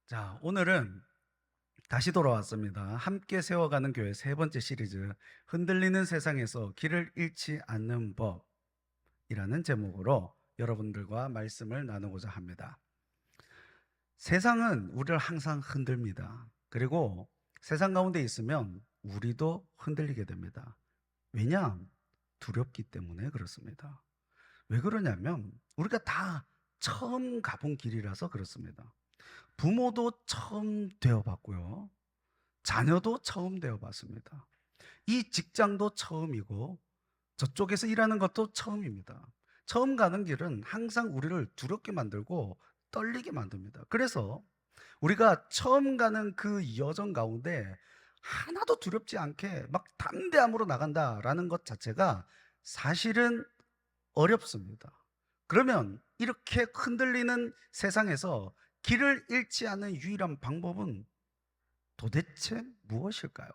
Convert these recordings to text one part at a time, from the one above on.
자, 오늘은 다시 돌아왔습니다. 함께 세워가는 교회 세 번째 시리즈, 흔들리는 세상에서 길을 잃지 않는 법이라는 제목으로 여러분들과 말씀을 나누고자 합니다. 세상은 우리를 항상 흔듭니다. 그리고 세상 가운데 있으면 우리도 흔들리게 됩니다. 왜냐? 두렵기 때문에 그렇습니다. 왜 그러냐면 우리가 다 처음 가본 길이라서 그렇습니다. 부모도 처음 되어봤고요. 자녀도 처음 되어봤습니다. 이 직장도 처음이고 저쪽에서 일하는 것도 처음입니다. 처음 가는 길은 항상 우리를 두렵게 만들고 떨리게 만듭니다. 그래서 우리가 처음 가는 그 여정 가운데 하나도 두렵지 않게 막 담대함으로 나간다라는 것 자체가 사실은 어렵습니다. 그러면 이렇게 흔들리는 세상에서 길을 잃지 않는 유일한 방법은 도대체 무엇일까요?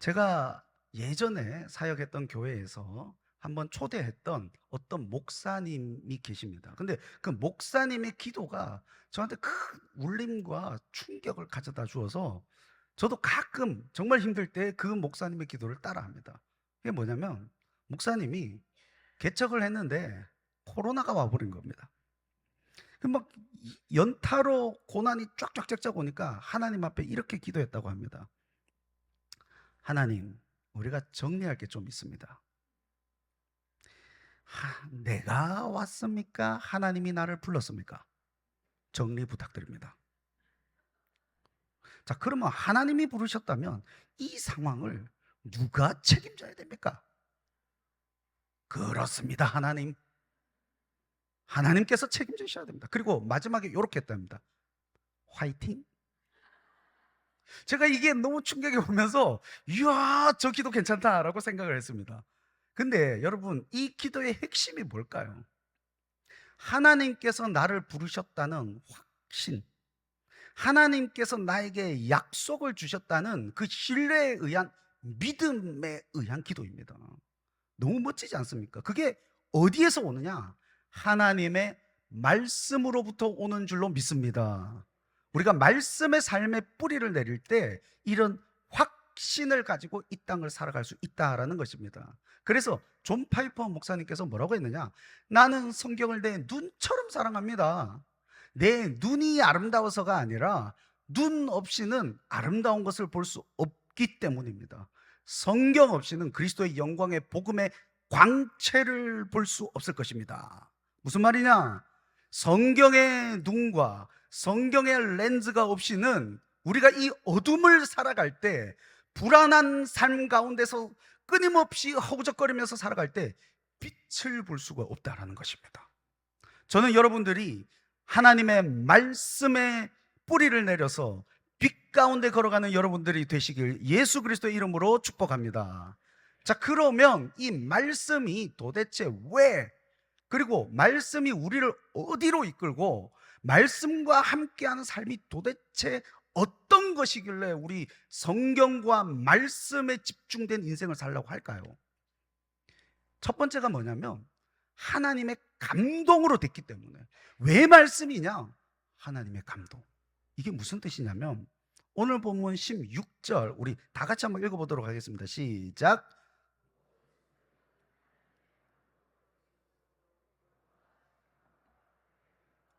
제가 예전에 사역했던 교회에서 한번 초대했던 어떤 목사님이 계십니다. 근데 그 목사님의 기도가 저한테 큰 울림과 충격을 가져다 주어서 저도 가끔 정말 힘들 때 그 목사님의 기도를 따라합니다. 그게 뭐냐면 목사님이 개척을 했는데 코로나가 와버린 겁니다. 막 연타로 고난이 쫙쫙쫙쫙 오니까 하나님 앞에 이렇게 기도했다고 합니다. 하나님, 우리가 정리할 게 좀 있습니다. 내가 왔습니까? 하나님이 나를 불렀습니까? 정리 부탁드립니다. 자, 그러면 하나님이 부르셨다면 이 상황을 누가 책임져야 됩니까? 그렇습니다, 하나님. 하나님께서 책임지셔야 됩니다. 그리고 마지막에 이렇게 했답니다. 화이팅. 제가 이게 너무 충격이 오면서 이야, 저 기도 괜찮다라고 생각을 했습니다. 근데 여러분, 이 기도의 핵심이 뭘까요? 하나님께서 나를 부르셨다는 확신, 하나님께서 나에게 약속을 주셨다는 그 신뢰에 의한 믿음에 의한 기도입니다. 너무 멋지지 않습니까? 그게 어디에서 오느냐? 하나님의 말씀으로부터 오는 줄로 믿습니다. 우리가 말씀의 삶의 뿌리를 내릴 때 이런 확신을 가지고 이 땅을 살아갈 수 있다라는 것입니다. 그래서 존 파이퍼 목사님께서 뭐라고 했느냐? 나는 성경을 내 눈처럼 사랑합니다. 내 눈이 아름다워서가 아니라 눈 없이는 아름다운 것을 볼 수 없기 때문입니다. 성경 없이는 그리스도의 영광의 복음의 광채를 볼 수 없을 것입니다. 무슨 말이냐? 성경의 눈과 성경의 렌즈가 없이는 우리가 이 어둠을 살아갈 때, 불안한 삶 가운데서 끊임없이 허우적거리면서 살아갈 때 빛을 볼 수가 없다라는 것입니다. 저는 여러분들이 하나님의 말씀에 뿌리를 내려서 빛 가운데 걸어가는 여러분들이 되시길 예수 그리스도의 이름으로 축복합니다. 자, 그러면 이 말씀이 도대체 왜, 그리고 말씀이 우리를 어디로 이끌고 말씀과 함께하는 삶이 도대체 어떤 것이길래 우리 성경과 말씀에 집중된 인생을 살려고 할까요? 첫 번째가 뭐냐면 하나님의 감동으로 됐기 때문에. 왜 말씀이냐? 하나님의 감동. 이게 무슨 뜻이냐면 오늘 본문 16절 우리 다 같이 한번 읽어보도록 하겠습니다. 시작.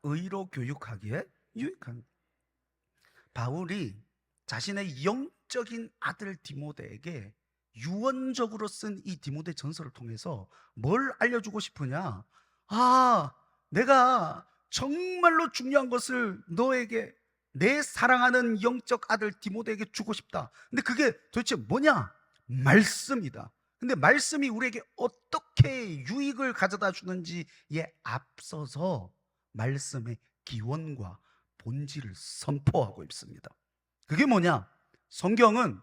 의로 교육하기에 유익한. 바울이 자신의 영적인 아들 디모데에게 유언적으로 쓴 이 디모데 전서를 통해서 뭘 알려주고 싶으냐? 내가 정말로 중요한 것을 너에게, 내 사랑하는 영적 아들 디모데에게 주고 싶다. 근데 그게 도대체 뭐냐? 말씀이다. 근데 말씀이 우리에게 어떻게 유익을 가져다 주는지에 앞서서 말씀의 기원과 본질을 선포하고 있습니다. 그게 뭐냐? 성경은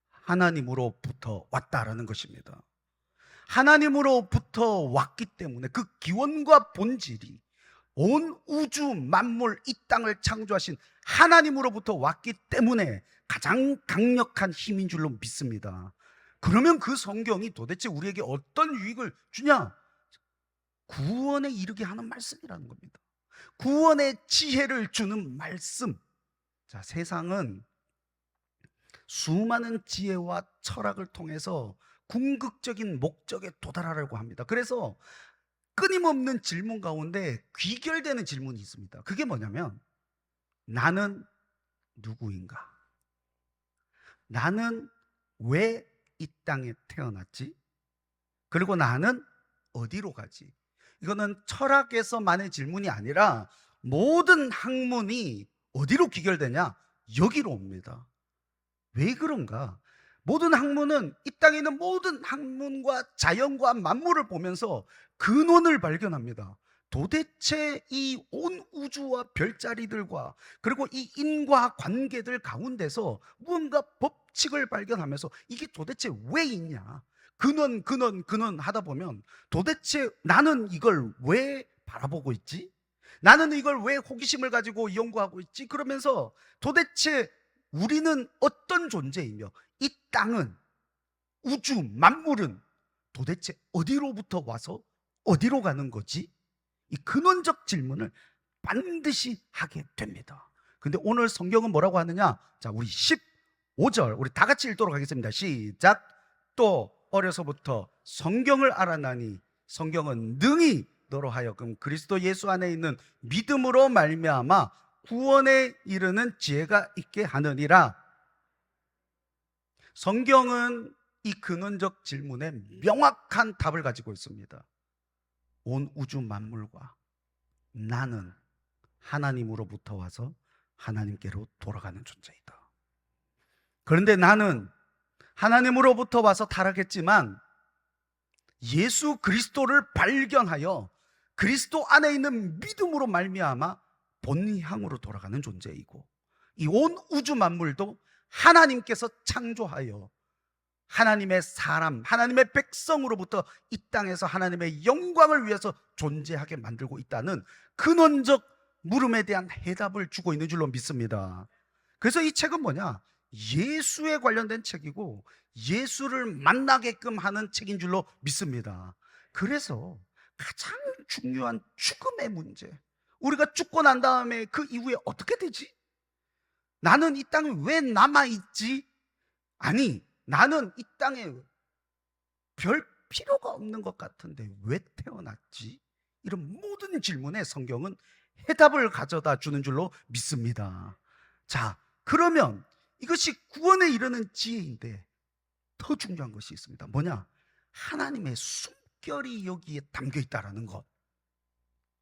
하나님으로부터 왔다라는 것입니다. 하나님으로부터 왔기 때문에 그 기원과 본질이 온 우주 만물 이 땅을 창조하신 하나님으로부터 왔기 때문에 가장 강력한 힘인 줄로 믿습니다. 그러면 그 성경이 도대체 우리에게 어떤 유익을 주냐? 구원에 이르게 하는 말씀이라는 겁니다. 구원의 지혜를 주는 말씀. 자, 세상은 수많은 지혜와 철학을 통해서 궁극적인 목적에 도달하려고 합니다. 그래서 끊임없는 질문 가운데 귀결되는 질문이 있습니다. 그게 뭐냐면, 나는 누구인가? 나는 왜 이 땅에 태어났지? 그리고 나는 어디로 가지? 이거는 철학에서만의 질문이 아니라 모든 학문이 어디로 귀결되냐? 여기로 옵니다. 왜 그런가? 모든 학문은, 이 땅에 있는 모든 학문과 자연과 만물을 보면서 근원을 발견합니다. 도대체 이 온 우주와 별자리들과 그리고 이 인과 관계들 가운데서 무언가 법칙을 발견하면서 이게 도대체 왜 있냐? 근원 하다 보면 도대체 나는 이걸 왜 바라보고 있지? 나는 이걸 왜 호기심을 가지고 연구하고 있지? 그러면서 도대체 우리는 어떤 존재이며 이 땅은, 우주 만물은 도대체 어디로부터 와서 어디로 가는 거지? 이 근원적 질문을 반드시 하게 됩니다. 근데 오늘 성경은 뭐라고 하느냐? 자, 우리 15절 우리 다 같이 읽도록 하겠습니다. 시작. 또 어려서부터 성경을 알아나니 성경은 능히 너로 하여금 그리스도 예수 안에 있는 믿음으로 말미암아 구원에 이르는 지혜가 있게 하느니라. 성경은 이 근원적 질문에 명확한 답을 가지고 있습니다. 온 우주 만물과 나는 하나님으로부터 와서 하나님께로 돌아가는 존재이다. 그런데 나는 하나님으로부터 와서 타락했지만 예수 그리스도를 발견하여 그리스도 안에 있는 믿음으로 말미암아 본향으로 돌아가는 존재이고, 이 온 우주 만물도 하나님께서 창조하여 하나님의 사람, 하나님의 백성으로부터 이 땅에서 하나님의 영광을 위해서 존재하게 만들고 있다는 근원적 물음에 대한 해답을 주고 있는 줄로 믿습니다. 그래서 이 책은 뭐냐? 예수에 관련된 책이고 예수를 만나게끔 하는 책인 줄로 믿습니다. 그래서 가장 중요한 죽음의 문제, 우리가 죽고 난 다음에 그 이후에 어떻게 되지? 나는 이 땅에 왜 남아있지? 아니, 나는 이 땅에 별 필요가 없는 것 같은데 왜 태어났지? 이런 모든 질문에 성경은 해답을 가져다 주는 줄로 믿습니다. 자, 그러면 이것이 구원에 이르는 지혜인데 더 중요한 것이 있습니다. 뭐냐? 하나님의 숨결이 여기에 담겨 있다라는 것.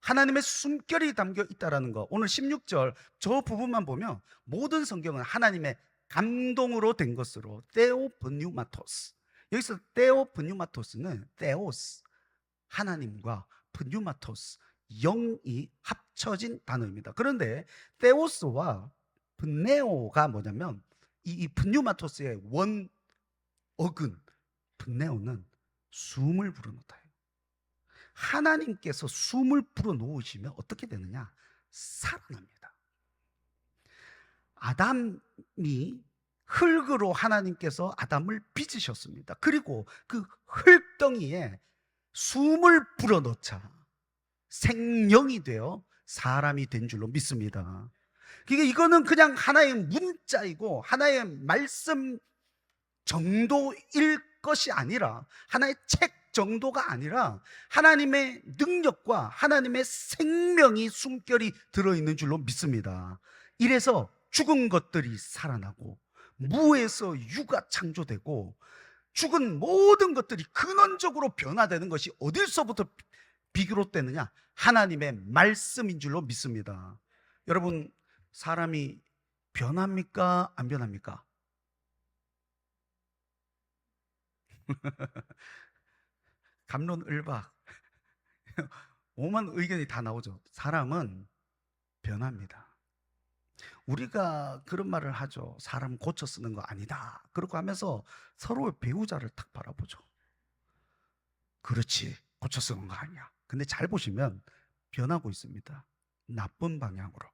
하나님의 숨결이 담겨 있다라는 것. 오늘 16절 저 부분만 보면 모든 성경은 하나님의 감동으로 된 것으로 테오프뉴마토스. 여기서 테오프뉴마토스는 테오스, 하나님과 프뉴마토스, 영이 합쳐진 단어입니다. 그런데 테오스와 프네오가 뭐냐면 이 프뉴마토스의 원 어근 프네오는 숨을 불어넣다예요. 하나님께서 숨을 불어넣으시면 어떻게 되느냐? 살아납니다. 아담이 흙으로 하나님께서 아담을 빚으셨습니다. 그리고 그 흙덩이에 숨을 불어넣자 생명이 되어 사람이 된 줄로 믿습니다. 그러니까 이거는 그냥 하나의 문자이고 하나의 말씀 정도일 것이 아니라, 하나의 책 정도가 아니라 하나님의 능력과 하나님의 생명이 숨결이 들어있는 줄로 믿습니다. 이래서 죽은 것들이 살아나고 무에서 유가 창조되고 죽은 모든 것들이 근원적으로 변화되는 것이 어디서부터 비교롭되느냐? 하나님의 말씀인 줄로 믿습니다. 여러분, 사람이 변합니까? 안 변합니까? 갑론을박 오만 의견이 다 나오죠. 사람은 변합니다. 우리가 그런 말을 하죠. 사람 고쳐 쓰는 거 아니다. 그렇고 하면서 서로의 배우자를 탁 바라보죠. 그렇지, 고쳐 쓰는 거 아니야. 근데 잘 보시면 변하고 있습니다. 나쁜 방향으로.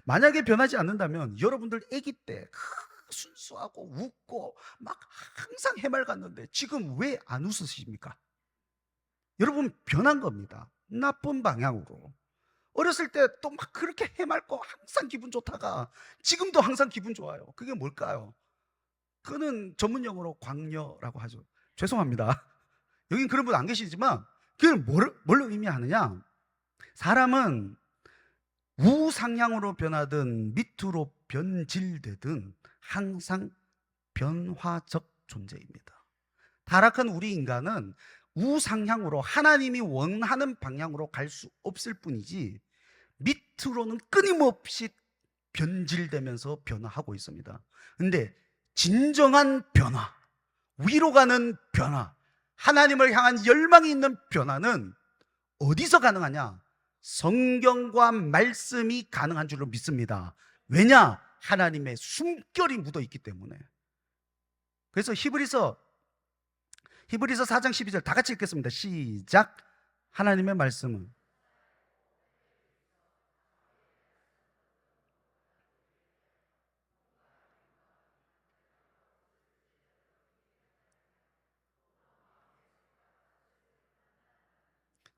만약에 변하지 않는다면 여러분들 아기 때 순수하고 웃고 막 항상 해맑았는데 지금 왜 안 웃으십니까? 여러분 변한 겁니다. 나쁜 방향으로. 어렸을 때 또 막 그렇게 해맑고 항상 기분 좋다가 지금도 항상 기분 좋아요. 그게 뭘까요? 그거는 전문 용어로 광녀라고 하죠. 죄송합니다. 여긴 그런 분 안 계시지만 그게 뭘 의미하느냐? 사람은 우상향으로 변하든 밑으로 변질되든 항상 변화적 존재입니다. 타락한 우리 인간은 우상향으로 하나님이 원하는 방향으로 갈 수 없을 뿐이지 밑으로는 끊임없이 변질되면서 변화하고 있습니다. 근데 진정한 변화, 위로 가는 변화, 하나님을 향한 열망이 있는 변화는 어디서 가능하냐? 성경과 말씀이 가능한 줄로 믿습니다. 왜냐? 하나님의 숨결이 묻어 있기 때문에. 그래서 히브리서 4장 12절 다 같이 읽겠습니다. 시작. 하나님의 말씀은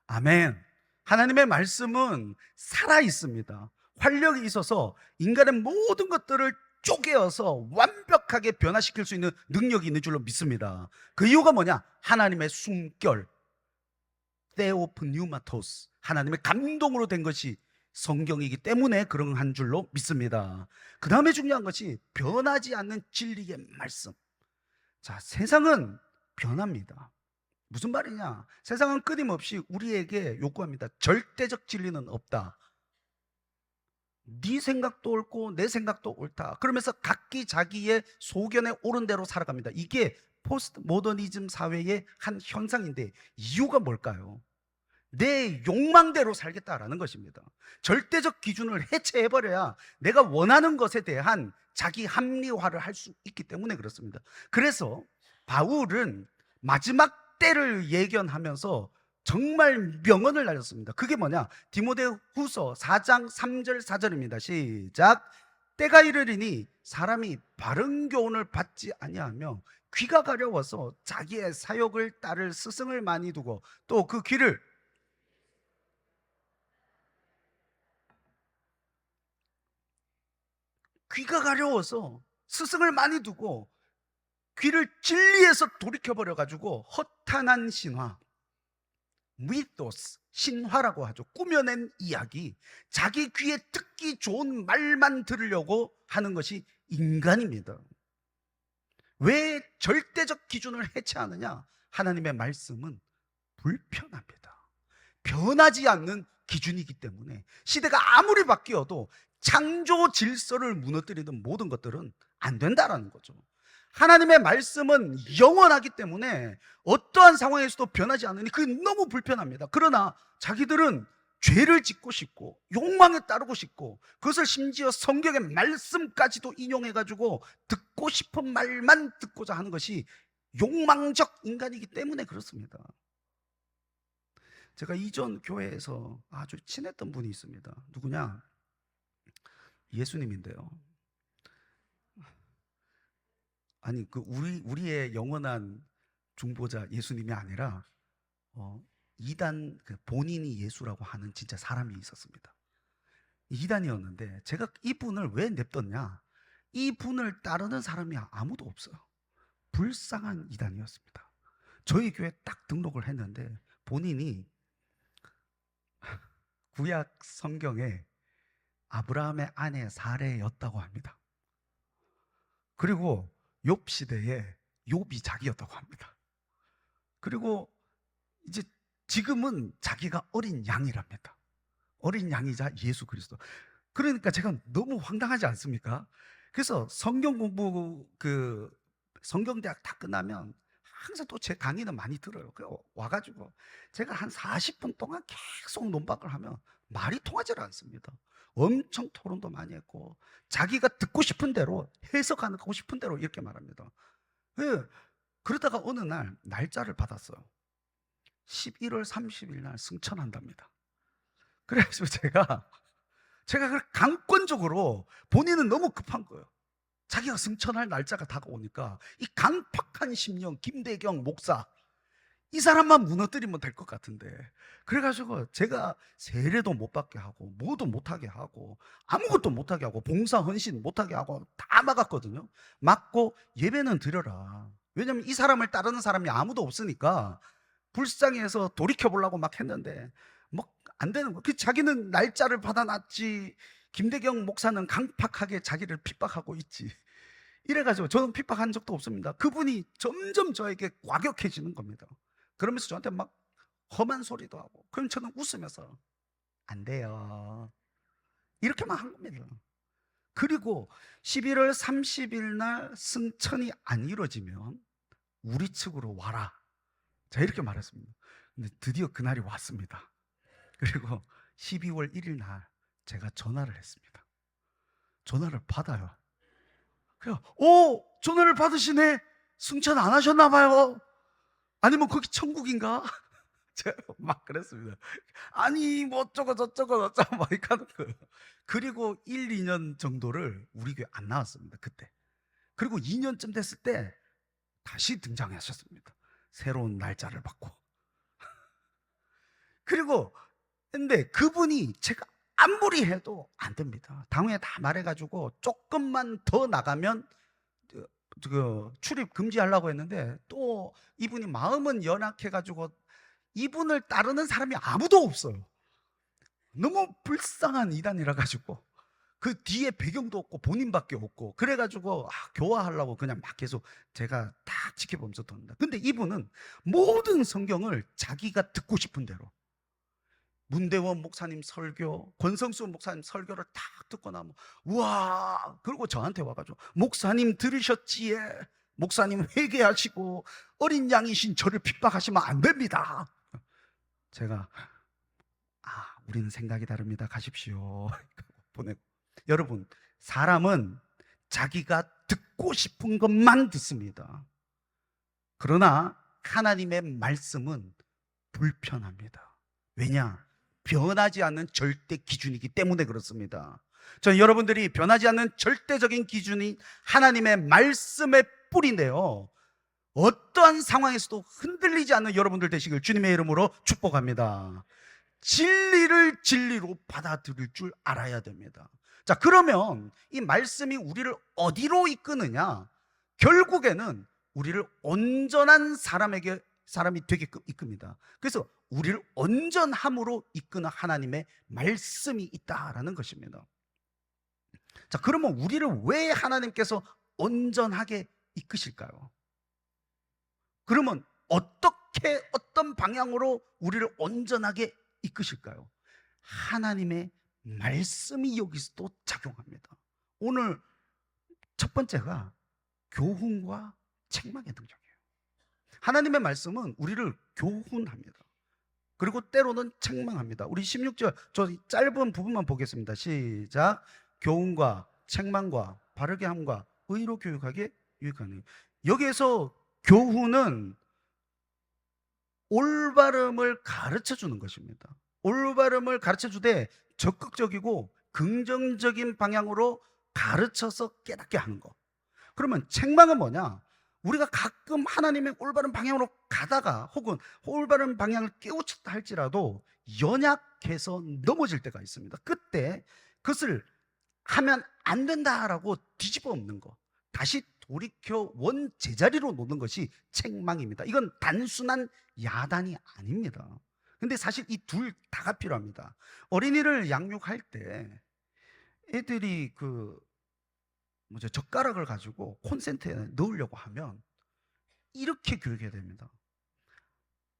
아멘. 하나님의 말씀은 살아 있습니다. 활력이 있어서 인간의 모든 것들을 쪼개어서 완벽하게 변화시킬 수 있는 능력이 있는 줄로 믿습니다. 그 이유가 뭐냐? 하나님의 숨결, 테오프뉴마토스, 하나님의 감동으로 된 것이 성경이기 때문에 그런 한 줄로 믿습니다. 그 다음에 중요한 것이 변하지 않는 진리의 말씀. 자, 세상은 변합니다. 무슨 말이냐? 세상은 끊임없이 우리에게 요구합니다. 절대적 진리는 없다. 네 생각도 옳고 내 생각도 옳다. 그러면서 각기 자기의 소견에 옳은 대로 살아갑니다. 이게 포스트 모더니즘 사회의 한 현상인데 이유가 뭘까요? 내 욕망대로 살겠다라는 것입니다. 절대적 기준을 해체해버려야 내가 원하는 것에 대한 자기 합리화를 할 수 있기 때문에 그렇습니다. 그래서 바울은 마지막 때를 예견하면서 정말 명언을 날렸습니다. 그게 뭐냐? 디모데후서 4장 3절 4절입니다. 시작. 때가 이르리니 사람이 바른 교훈을 받지 아니하며 귀가 가려워서 자기의 사욕을 따를 스승을 많이 두고 또 그 귀가 가려워서 스승을 많이 두고 귀를 진리에서 돌이켜버려 가지고 허탄한 신화, 미토스, 신화라고 하죠. 꾸며낸 이야기, 자기 귀에 듣기 좋은 말만 들으려고 하는 것이 인간입니다. 왜 절대적 기준을 해체하느냐? 하나님의 말씀은 불편합니다. 변하지 않는 기준이기 때문에 시대가 아무리 바뀌어도 창조 질서를 무너뜨리는 모든 것들은 안 된다라는 거죠. 하나님의 말씀은 영원하기 때문에 어떠한 상황에서도 변하지 않으니 그게 너무 불편합니다. 그러나 자기들은 죄를 짓고 싶고 욕망에 따르고 싶고 그것을 심지어 성경의 말씀까지도 인용해가지고 듣고 싶은 말만 듣고자 하는 것이 욕망적 인간이기 때문에 그렇습니다. 제가 이전 교회에서 아주 친했던 분이 있습니다. 누구냐? 예수님인데요. 아니 그 우리의 영원한 중보자 예수님이 아니라 이단 그 본인이 예수라고 하는 진짜 사람이 있었습니다. 이단이었는데 제가 이분을 왜 냅뒀냐? 이분을 따르는 사람이 아무도 없어요. 불쌍한 이단이었습니다. 저희 교회 딱 등록을 했는데 본인이 구약 성경에 아브라함의 아내 사레였다고 합니다. 그리고 욥 시대에 욥이 자기였다고 합니다. 그리고 이제 지금은 자기가 어린 양이랍니다. 어린 양이자 예수 그리스도. 그러니까 제가 너무 황당하지 않습니까? 그래서 성경 공부 성경대학 다 끝나면 항상 또 제 강의는 많이 들어요. 그 와가지고 제가 한 40분 동안 계속 논박을 하면 말이 통하지 않습니다. 엄청 토론도 많이 했고 자기가 듣고 싶은 대로 해석하고 싶은 대로 이렇게 말합니다. 그러다가 어느 날 날짜를 받았어요. 11월 30일 날 승천한답니다. 그래서 제가 그걸 강권적으로 본인은 너무 급한 거예요. 자기가 승천할 날짜가 다가오니까 이 강팍한 심령 김대경 목사 이 사람만 무너뜨리면 될 것 같은데. 그래가지고 제가 세례도 못 받게 하고 뭐도 못하게 하고 아무것도 못하게 하고 봉사 헌신 못하게 하고 다 막았거든요. 막고 예배는 드려라. 왜냐면 이 사람을 따르는 사람이 아무도 없으니까 불쌍해서 돌이켜보려고 막 했는데 뭐 안 되는 거야. 그 자기는 날짜를 받아놨지, 김대경 목사는 강팍하게 자기를 핍박하고 있지. 이래가지고 저는 핍박한 적도 없습니다. 그분이 점점 저에게 과격해지는 겁니다. 그러면서 저한테 막 험한 소리도 하고, 그럼 저는 웃으면서 안 돼요 이렇게만 한 겁니다. 그리고 11월 30일 날 승천이 안 이루어지면 우리 측으로 와라, 자 이렇게 말했습니다. 근데 드디어 그날이 왔습니다. 그리고 12월 1일 날 제가 전화를 했습니다. 전화를 받아요. 그래요. 오, 전화를 받으시네. 승천 안 하셨나 봐요. 아니면 거기 천국인가? 제가 막 그랬습니다. 아니 뭐 어쩌고 저쩌고 저쩌고 막 이렇게 하는 거예요. 그리고 1, 2년 정도를 우리 교회 안 나왔습니다, 그때. 그리고 2년쯤 됐을 때 다시 등장하셨습니다. 새로운 날짜를 받고. 그리고 근데 그분이 제가 아무리 해도 안 됩니다. 당회 다 말해가지고 조금만 더 나가면 출입 금지하려고 했는데 또 이분이 마음은 연약해가지고 이분을 따르는 사람이 아무도 없어요. 너무 불쌍한 이단이라 가지고 그 뒤에 배경도 없고 본인밖에 없고 그래가지고 교화하려고 그냥 막 계속 제가 딱 지켜보면서 돕니다. 근데 이분은 모든 성경을 자기가 듣고 싶은 대로, 문대원 목사님 설교, 권성수 목사님 설교를 딱 듣고 나면 우와, 그리고 저한테 와가지고 목사님 들으셨지에, 목사님 회개하시고 어린 양이신 저를 핍박하시면 안 됩니다. 제가 우리는 생각이 다릅니다, 가십시오 보내고. 여러분, 사람은 자기가 듣고 싶은 것만 듣습니다. 그러나 하나님의 말씀은 불편합니다. 왜냐? 변하지 않는 절대 기준이기 때문에 그렇습니다. 저는 여러분들이 변하지 않는 절대적인 기준이 하나님의 말씀의 뿌리인데요, 어떠한 상황에서도 흔들리지 않는 여러분들 되시길 주님의 이름으로 축복합니다. 진리를 진리로 받아들일 줄 알아야 됩니다. 자, 그러면 이 말씀이 우리를 어디로 이끄느냐? 결국에는 우리를 온전한 사람이 되게끔 이끕니다. 그래서 우리를 온전함으로 이끄는 하나님의 말씀이 있다라는 것입니다. 자, 그러면 우리를 왜 하나님께서 온전하게 이끄실까요? 그러면 어떻게, 어떤 방향으로 우리를 온전하게 이끄실까요? 하나님의 말씀이 여기서 또 작용합니다. 오늘 첫 번째가 교훈과 책망의 등장이에요. 하나님의 말씀은 우리를 교훈합니다. 그리고 때로는 책망합니다. 우리 16절 저 짧은 부분만 보겠습니다. 시작. 교훈과 책망과 바르게 함과 의로 교육하게 유익하니. 여기에서 교훈은 올바름을 가르쳐 주는 것입니다. 올바름을 가르쳐 주되 적극적이고 긍정적인 방향으로 가르쳐서 깨닫게 하는 것. 그러면 책망은 뭐냐? 우리가 가끔 하나님의 올바른 방향으로 가다가 혹은 올바른 방향을 깨우쳤다 할지라도 연약해서 넘어질 때가 있습니다. 그때 그것을 하면 안 된다라고 뒤집어 엎는 거, 다시 돌이켜 원 제자리로 놓는 것이 책망입니다. 이건 단순한 야단이 아닙니다. 근데 사실 이 둘 다가 필요합니다. 어린이를 양육할 때 애들이 젓가락을 가지고 콘센트에 넣으려고 하면 이렇게 교육해야 됩니다.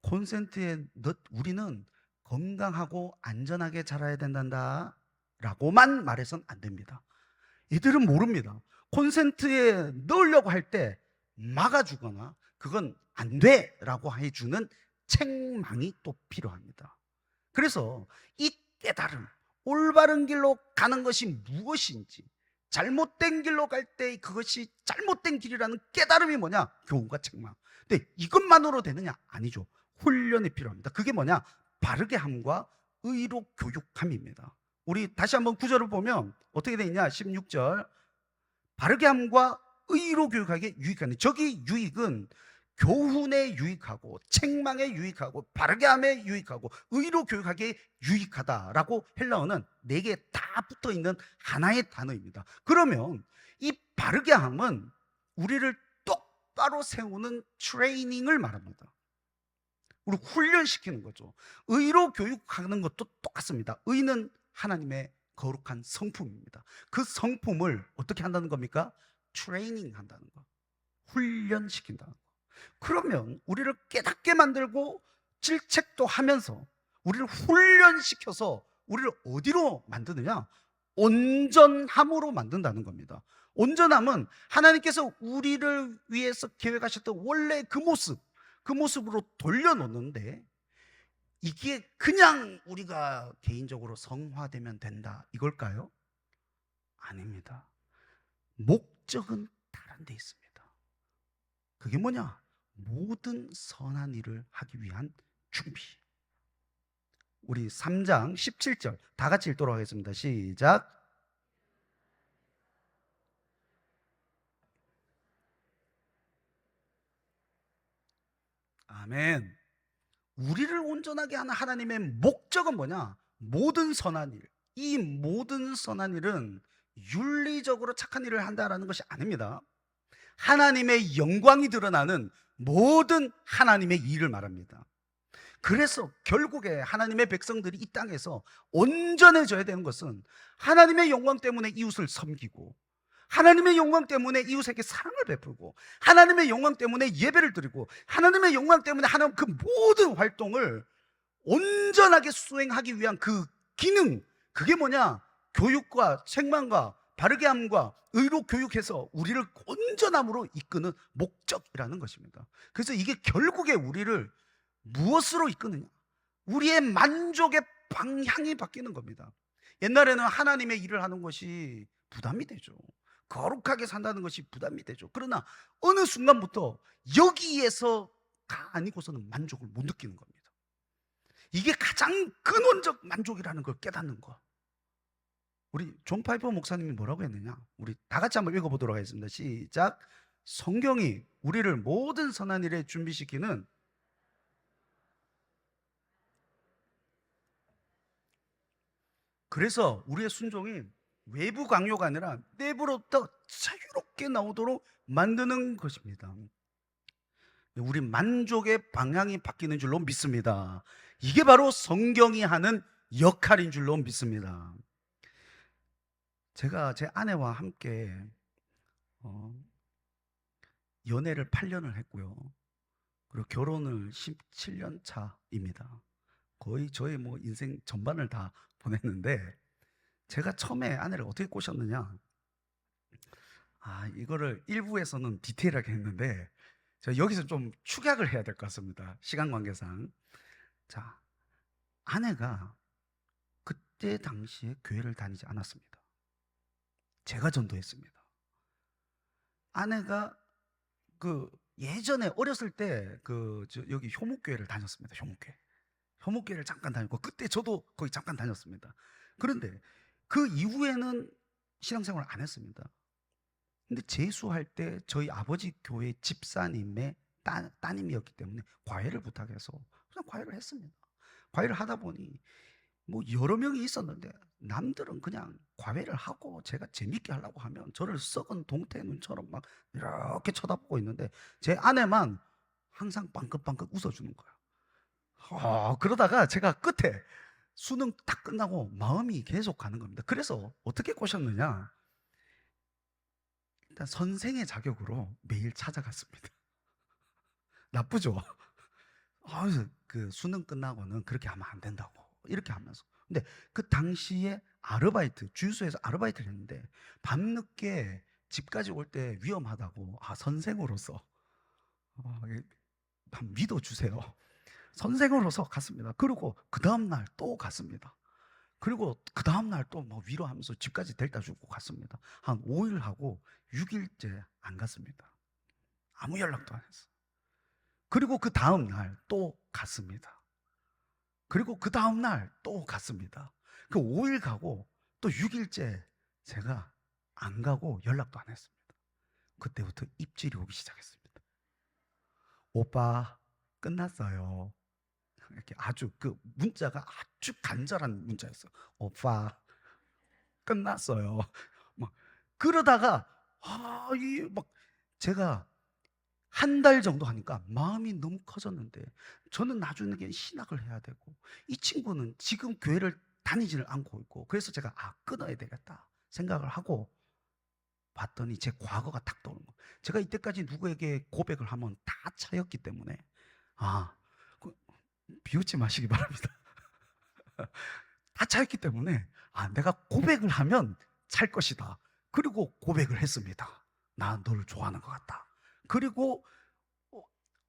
콘센트에 우리는 건강하고 안전하게 자라야 된단다 라고만 말해서는 안 됩니다. 얘들은 모릅니다. 콘센트에 넣으려고 할 때 막아주거나 그건 안 돼 라고 해주는 책망이 또 필요합니다. 그래서 이 깨달음, 올바른 길로 가는 것이 무엇인지, 잘못된 길로 갈 때 그것이 잘못된 길이라는 깨달음이 뭐냐? 교훈과 책망. 근데 이것만으로 되느냐? 아니죠. 훈련이 필요합니다. 그게 뭐냐? 바르게 함과 의로 교육함입니다. 우리 다시 한번 구절을 보면 어떻게 되어 있냐? 16절. 바르게 함과 의로 교육하게 유익하니. 저기 유익은 교훈에 유익하고 책망에 유익하고 바르게 함에 유익하고 의로 교육하기에 유익하다라고 헬라어는 네 개 다 붙어 있는 하나의 단어입니다. 그러면 이 바르게 함은 우리를 똑바로 세우는 트레이닝을 말합니다. 우리 훈련시키는 거죠. 의로 교육하는 것도 똑같습니다. 의는 하나님의 거룩한 성품입니다. 그 성품을 어떻게 한다는 겁니까? 트레이닝 한다는 거. 훈련시킨다는 거. 그러면 우리를 깨닫게 만들고 질책도 하면서 우리를 훈련시켜서 우리를 어디로 만드느냐? 온전함으로 만든다는 겁니다. 온전함은 하나님께서 우리를 위해서 계획하셨던 원래 그 모습으로 돌려놓는데, 이게 그냥 우리가 개인적으로 성화되면 된다 이걸까요? 아닙니다. 목적은 다른 데 있습니다. 그게 뭐냐? 모든 선한 일을 하기 위한 준비. 우리 3장 17절 다 같이 읽도록 하겠습니다. 시작. 아멘. 우리를 온전하게 하는 하나님의 목적은 뭐냐? 모든 선한 일. 이 모든 선한 일은 윤리적으로 착한 일을 한다라는 것이 아닙니다. 하나님의 영광이 드러나는 모든 하나님의 일을 말합니다. 그래서 결국에 하나님의 백성들이 이 땅에서 온전해져야 되는 것은 하나님의 영광 때문에 이웃을 섬기고, 하나님의 영광 때문에 이웃에게 사랑을 베풀고, 하나님의 영광 때문에 예배를 드리고, 하나님의 영광 때문에 하나님 그 모든 활동을 온전하게 수행하기 위한 그 기능, 그게 뭐냐? 교육과 책망과 바르게 함과 의로 교육해서 우리를 온전함으로 이끄는 목적이라는 것입니다. 그래서 이게 결국에 우리를 무엇으로 이끄느냐? 우리의 만족의 방향이 바뀌는 겁니다. 옛날에는 하나님의 일을 하는 것이 부담이 되죠. 거룩하게 산다는 것이 부담이 되죠. 그러나 어느 순간부터 여기에서가 아니고서는 만족을 못 느끼는 겁니다. 이게 가장 근원적 만족이라는 걸 깨닫는 거. 우리 존 파이퍼 목사님이 뭐라고 했느냐? 우리 다 같이 한번 읽어보도록 하겠습니다. 시작. 성경이 우리를 모든 선한 일에 준비시키는, 그래서 우리의 순종이 외부 강요가 아니라 내부로부터 자유롭게 나오도록 만드는 것입니다. 우리 만족의 방향이 바뀌는 줄로 믿습니다. 이게 바로 성경이 하는 역할인 줄로 믿습니다. 제가 제 아내와 함께 연애를 8년을 했고요. 그리고 결혼을 17년 차입니다. 거의 저의 뭐 인생 전반을 다 보냈는데, 제가 처음에 아내를 어떻게 꼬셨느냐? 이거를 일부에서는 디테일하게 했는데 제가 여기서 좀 축약을 해야 될 것 같습니다. 시간 관계상. 자, 아내가 그때 당시에 교회를 다니지 않았습니다. 제가 전도했습니다. 아내가 그 예전에 어렸을 때 여기 효목교회를 다녔습니다. 효목교회를 잠깐 다녔고, 그때 저도 거기 잠깐 다녔습니다. 그런데 그 이후에는 신앙생활을 안 했습니다. 근데 재수할 때 저희 아버지 교회 집사님의 따님이었기 때문에 과외를 부탁해서 그냥 과외를 했습니다. 과외를 하다 보니 뭐 여러 명이 있었는데 남들은 그냥 과외를 하고 제가 재밌게 하려고 하면 저를 썩은 동태 눈처럼 막 이렇게 쳐다보고 있는데, 제 아내만 항상 빵긋빵긋 웃어주는 거예요. 그러다가 제가 끝에 수능 딱 끝나고 마음이 계속 가는 겁니다. 그래서 어떻게 꼬셨느냐? 일단 선생의 자격으로 매일 찾아갔습니다. 나쁘죠? 그 수능 끝나고는 그렇게 하면 안 된다고 이렇게 하면서. 근데 그 당시에 주유소에서 아르바이트를 했는데 밤늦게 집까지 올 때 위험하다고, 선생으로서 믿어주세요. 선생으로서 갔습니다. 그리고 그 다음날 또 갔습니다. 그리고 그 다음날 또 뭐 위로하면서 집까지 데려다 주고 갔습니다. 한 5일 하고 6일째 안 갔습니다. 아무 연락도 안 했어. 그리고 그 다음날 또 갔습니다. 그리고 그 다음날 또 갔습니다. 그 5일 가고 또 6일째 제가 안 가고 연락도 안 했습니다. 그때부터 입질이 오기 시작했습니다. 오빠 끝났어요. 이렇게 아주 그 문자가 아주 간절한 문자였어요. 오빠 끝났어요. 막 그러다가 이 막 제가 한 달 정도 하니까 마음이 너무 커졌는데, 저는 나중에 신학을 해야 되고 이 친구는 지금 교회를 다니지를 않고 있고, 그래서 제가 끊어야 되겠다 생각을 하고 봤더니 제 과거가 딱 떠오른 거예요. 제가 이때까지 누구에게 고백을 하면 다 차였기 때문에, 아, 그 비웃지 마시기 바랍니다. 다 차였기 때문에 내가 고백을 하면 찰 것이다. 그리고 고백을 했습니다. 나 너를 좋아하는 것 같다. 그리고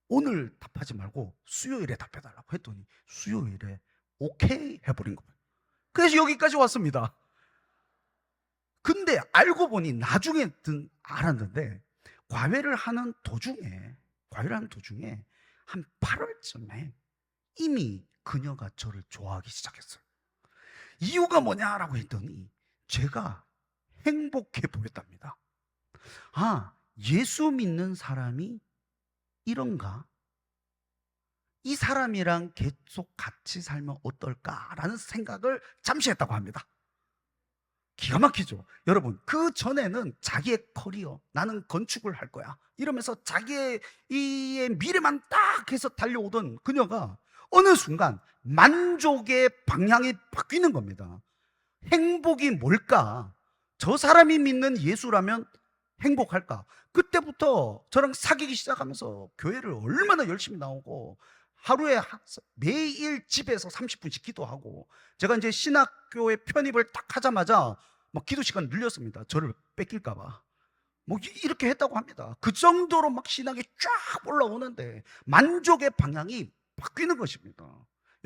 오늘 답하지 말고 수요일에 답해달라고 했더니 수요일에 오케이 해버린 거예요. 그래서 여기까지 왔습니다. 근데 알고 보니 나중에 알았는데, 과외를 하는 도중에 한 8월쯤에 이미 그녀가 저를 좋아하기 시작했어요. 이유가 뭐냐라고 했더니 제가 행복해 보였답니다. 예수 믿는 사람이 이런가? 이 사람이랑 계속 같이 살면 어떨까라는 생각을 잠시 했다고 합니다. 기가 막히죠. 여러분, 그 전에는 자기의 커리어, 나는 건축을 할 거야 이러면서 자기의 이 미래만 딱 해서 달려오던 그녀가 어느 순간 만족의 방향이 바뀌는 겁니다. 행복이 뭘까? 저 사람이 믿는 예수라면 행복할까? 그때부터 저랑 사귀기 시작하면서 교회를 얼마나 열심히 나오고 하루에 매일 집에서 30분씩 기도하고, 제가 이제 신학교에 편입을 딱 하자마자 막 기도 시간 늘렸습니다. 저를 뺏길까봐. 뭐 이렇게 했다고 합니다. 그 정도로 막 신학이 쫙 올라오는데 만족의 방향이 바뀌는 것입니다.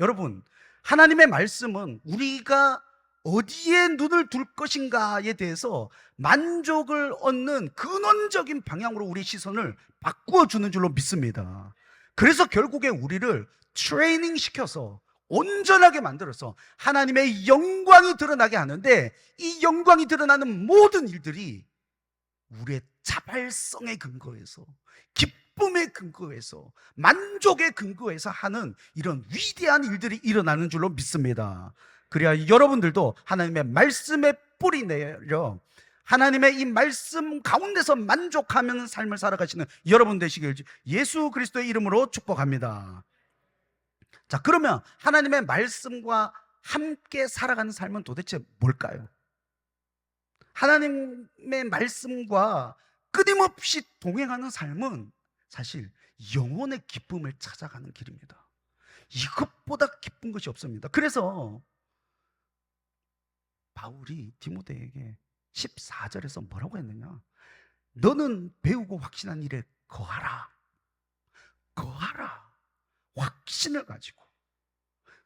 여러분, 하나님의 말씀은 우리가 어디에 눈을 둘 것인가에 대해서 만족을 얻는 근원적인 방향으로 우리 시선을 바꾸어 주는 줄로 믿습니다. 그래서 결국에 우리를 트레이닝 시켜서 온전하게 만들어서 하나님의 영광이 드러나게 하는데, 이 영광이 드러나는 모든 일들이 우리의 자발성의 근거에서, 기쁨의 근거에서, 만족의 근거에서 하는 이런 위대한 일들이 일어나는 줄로 믿습니다. 그래야 여러분들도 하나님의 말씀에 뿌리 내려 하나님의 이 말씀 가운데서 만족하는 삶을 살아가시는 여러분 되시길 예수 그리스도의 이름으로 축복합니다. 자, 그러면 하나님의 말씀과 함께 살아가는 삶은 도대체 뭘까요? 하나님의 말씀과 끊임없이 동행하는 삶은 사실 영혼의 기쁨을 찾아가는 길입니다. 이것보다 기쁜 것이 없습니다. 그래서 바울이 디모데에게 14절에서 뭐라고 했느냐? 너는 배우고 확신한 일에 거하라. 거하라. 확신을 가지고.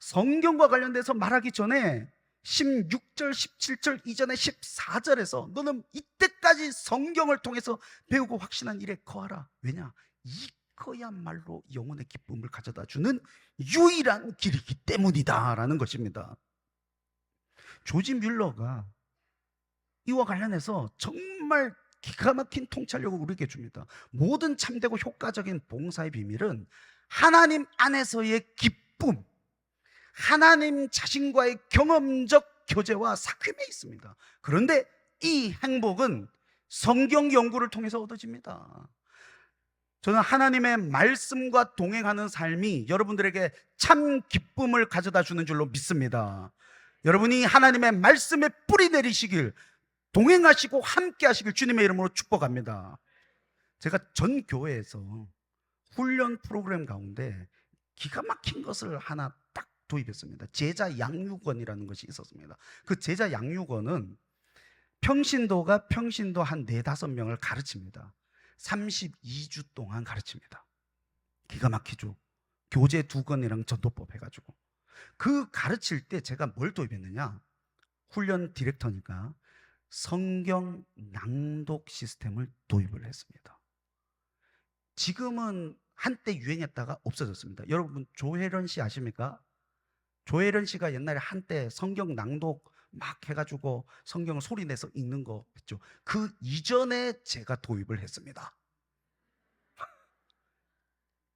성경과 관련돼서 말하기 전에 16절, 17절 이전에 14절에서 너는 이때까지 성경을 통해서 배우고 확신한 일에 거하라. 왜냐? 이거야말로 영혼의 기쁨을 가져다 주는 유일한 길이기 때문이다 라는 것입니다. 조지 뮬러가 이와 관련해서 정말 기가 막힌 통찰력을 우리에게 줍니다. 모든 참되고 효과적인 봉사의 비밀은 하나님 안에서의 기쁨, 하나님 자신과의 경험적 교제와 사귐에 있습니다. 그런데 이 행복은 성경 연구를 통해서 얻어집니다. 저는 하나님의 말씀과 동행하는 삶이 여러분들에게 참 기쁨을 가져다 주는 줄로 믿습니다. 여러분이 하나님의 말씀에 뿌리 내리시길, 동행하시고 함께 하시길 주님의 이름으로 축복합니다. 제가 전 교회에서 훈련 프로그램 가운데 기가 막힌 것을 하나 딱 도입했습니다. 제자 양육원이라는 것이 있었습니다. 그 제자 양육원은 평신도 한 4-5명을 가르칩니다. 32주 동안 가르칩니다. 기가 막히죠. 교재 2권이랑 전도법 해가지고. 그 가르칠 때 제가 뭘 도입했느냐? 훈련 디렉터니까 성경 낭독 시스템을 도입을 했습니다. 지금은 한때 유행했다가 없어졌습니다. 여러분 조혜련 씨 아십니까? 조혜련 씨가 옛날에 한때 성경 낭독 막 해가지고 성경을 소리내서 읽는 거 했죠. 그 이전에 제가 도입을 했습니다.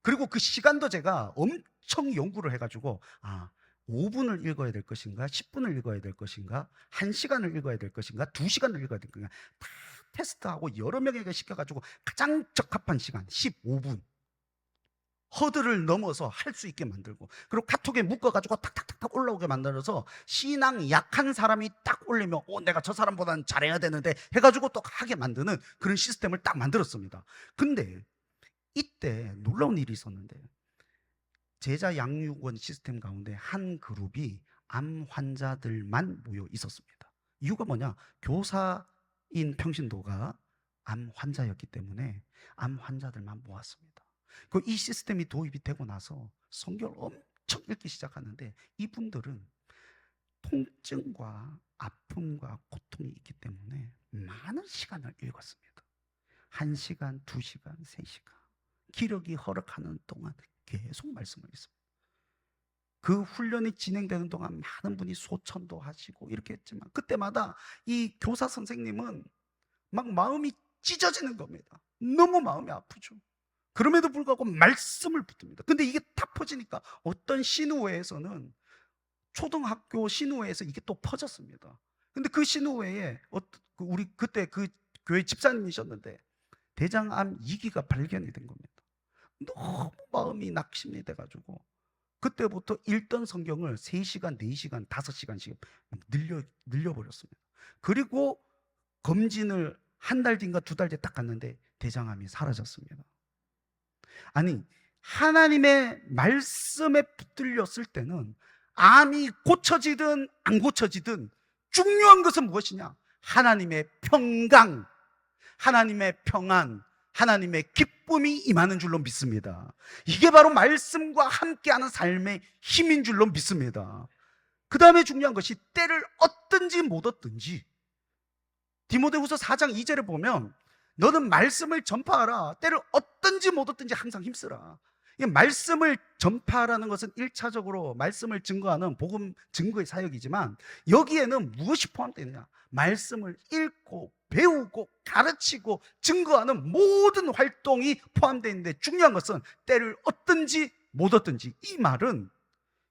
그리고 그 시간도 제가 엄청 연구를 해가지고 5분을 읽어야 될 것인가, 10분을 읽어야 될 것인가, 1시간을 읽어야 될 것인가, 2시간을 읽어야 될 것인가 다 테스트하고 여러 명에게 시켜가지고 가장 적합한 시간 15분 허들을 넘어서 할 수 있게 만들고, 그리고 카톡에 묶어가지고 탁탁탁탁 올라오게 만들어서 신앙 약한 사람이 딱 올리면 내가 저 사람보다는 잘해야 되는데 해가지고 또 하게 만드는 그런 시스템을 딱 만들었습니다. 근데 이때 놀라운 일이 있었는데, 제자 양육원 시스템 가운데 한 그룹이 암 환자들만 모여 있었습니다. 이유가 뭐냐? 교사인 평신도가 암 환자였기 때문에 암 환자들만 모았습니다. 이 시스템이 도입이 되고 나서 성경을 엄청 읽기 시작하는데, 이분들은 통증과 아픔과 고통이 있기 때문에 많은 시간을 읽었습니다. 1시간, 2시간, 3시간 기력이 허락하는 동안 계속 말씀을 읽습니다. 그 훈련이 진행되는 동안 많은 분이 소천도 하시고 이렇게 했지만, 그때마다 이 교사 선생님은 막 마음이 찢어지는 겁니다. 너무 마음이 아프죠. 그럼에도 불구하고 말씀을 붙듭니다. 근데 이게 다 퍼지니까 어떤 신우회에서는, 초등학교 신우회에서 이게 또 퍼졌습니다. 근데 그 신우회에 우리 그때 그 교회 집사님이셨는데 대장암 2기가 발견이 된 겁니다. 너무 마음이 낙심이 돼가지고 그때부터 읽던 성경을 3시간, 4시간, 5시간씩 늘려버렸습니다. 그리고 검진을 한 달 뒤인가 2달 뒤에 딱 갔는데 대장암이 사라졌습니다. 아니, 하나님의 말씀에 붙들렸을 때는 암이 고쳐지든 안 고쳐지든 중요한 것은 무엇이냐? 하나님의 평강, 하나님의 평안, 하나님의 기쁨이 임하는 줄로 믿습니다. 이게 바로 말씀과 함께하는 삶의 힘인 줄로 믿습니다. 그 다음에 중요한 것이 때를 얻든지 못 얻든지, 디모데후서 4장 2절에 보면 너는 말씀을 전파하라. 때를 얻든지 못 얻든지 항상 힘쓰라. 이 말씀을 전파하라는 것은 1차적으로 말씀을 증거하는 복음 증거의 사역이지만, 여기에는 무엇이 포함되어 있느냐? 말씀을 읽고 배우고 가르치고 증거하는 모든 활동이 포함되어 있는데, 중요한 것은 때를 얻든지 못 얻든지, 이 말은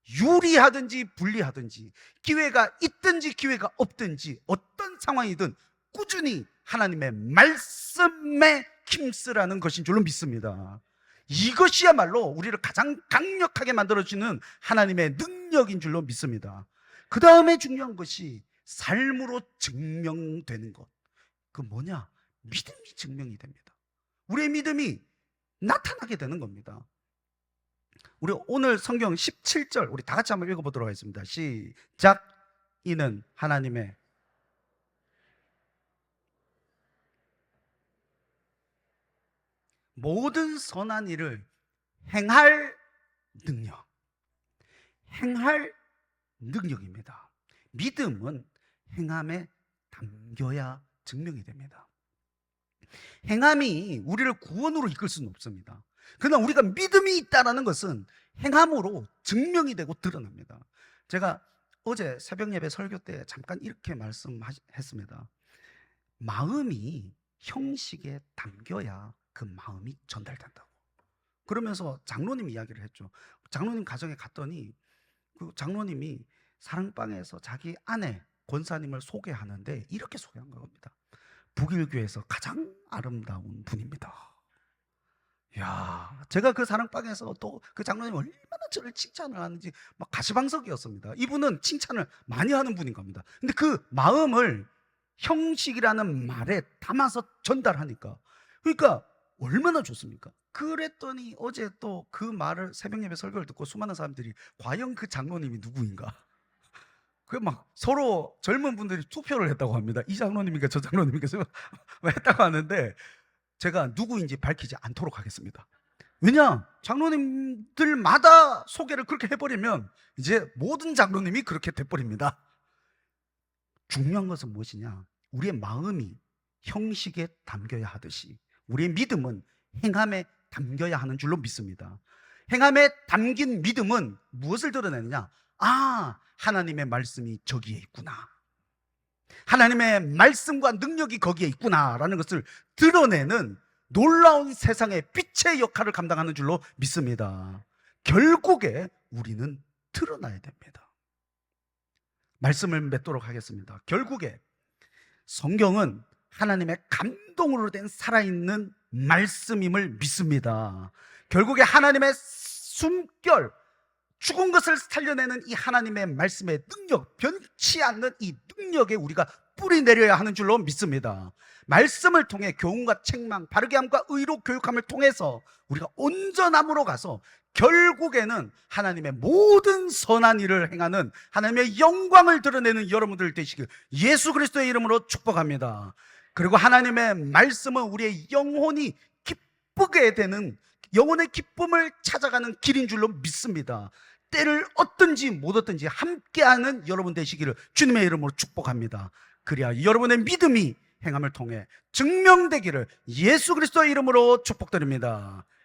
유리하든지 불리하든지, 기회가 있든지 기회가 없든지, 어떤 상황이든 꾸준히 하나님의 말씀에 힘쓰라는 것인 줄로 믿습니다. 이것이야말로 우리를 가장 강력하게 만들어주는 하나님의 능력인 줄로 믿습니다. 그 다음에 중요한 것이 삶으로 증명되는 것. 그 뭐냐? 믿음이 증명이 됩니다. 우리의 믿음이 나타나게 되는 겁니다. 우리 오늘 성경 17절 우리 다 같이 한번 읽어보도록 하겠습니다. 시작. 이는 하나님의 모든 선한 일을 행할 능력, 행할 능력입니다. 믿음은 행함에 담겨야 증명이 됩니다. 행함이 우리를 구원으로 이끌 수는 없습니다. 그러나 우리가 믿음이 있다는 것은 행함으로 증명이 되고 드러납니다. 제가 어제 새벽 예배 설교 때 잠깐 이렇게 말씀했습니다. 마음이 형식에 담겨야 그 마음이 전달된다고. 그러면서 장로님 이야기를 했죠. 장로님 가정에 갔더니 그 장로님이 사랑방에서 자기 아내 권사님을 소개하는데 이렇게 소개한 겁니다. 북일교에서 가장 아름다운 분입니다. 야, 제가 그 사랑방에서 또 그 장로님 얼마나 저를 칭찬을 하는지 막 가시방석이었습니다. 이분은 칭찬을 많이 하는 분인 겁니다. 근데 그 마음을 형식이라는 말에 담아서 전달하니까, 그러니까 얼마나 좋습니까? 그랬더니 어제 또 그 말을 새벽 예배 설교를 듣고 수많은 사람들이 과연 그 장로님이 누구인가? 그 막 서로 젊은 분들이 투표를 했다고 합니다. 이 장로님인가 저 장로님인가 했다고 하는데, 제가 누구인지 밝히지 않도록 하겠습니다. 왜냐? 장로님들마다 소개를 그렇게 해버리면 이제 모든 장로님이 그렇게 돼버립니다. 중요한 것은 무엇이냐? 우리의 마음이 형식에 담겨야 하듯이 우리의 믿음은 행함에 담겨야 하는 줄로 믿습니다. 행함에 담긴 믿음은 무엇을 드러내느냐? 하나님의 말씀이 저기에 있구나, 하나님의 말씀과 능력이 거기에 있구나라는 것을 드러내는 놀라운 세상의 빛의 역할을 감당하는 줄로 믿습니다. 결국에 우리는 드러나야 됩니다. 말씀을 맺도록 하겠습니다. 결국에 성경은 하나님의 감동으로 된 살아있는 말씀임을 믿습니다. 결국에 하나님의 숨결, 죽은 것을 살려내는 이 하나님의 말씀의 능력, 변치 않는 이 능력에 우리가 뿌리 내려야 하는 줄로 믿습니다. 말씀을 통해 교훈과 책망, 바르게 함과 의로 교육함을 통해서 우리가 온전함으로 가서 결국에는 하나님의 모든 선한 일을 행하는 하나님의 영광을 드러내는 여러분들 되시길 예수 그리스도의 이름으로 축복합니다. 그리고 하나님의 말씀은 우리의 영혼이 기쁘게 되는, 영혼의 기쁨을 찾아가는 길인 줄로 믿습니다. 때를 얻든지 못 얻든지 함께하는 여러분 되시기를 주님의 이름으로 축복합니다. 그래야 여러분의 믿음이 행함을 통해 증명되기를 예수 그리스도의 이름으로 축복드립니다.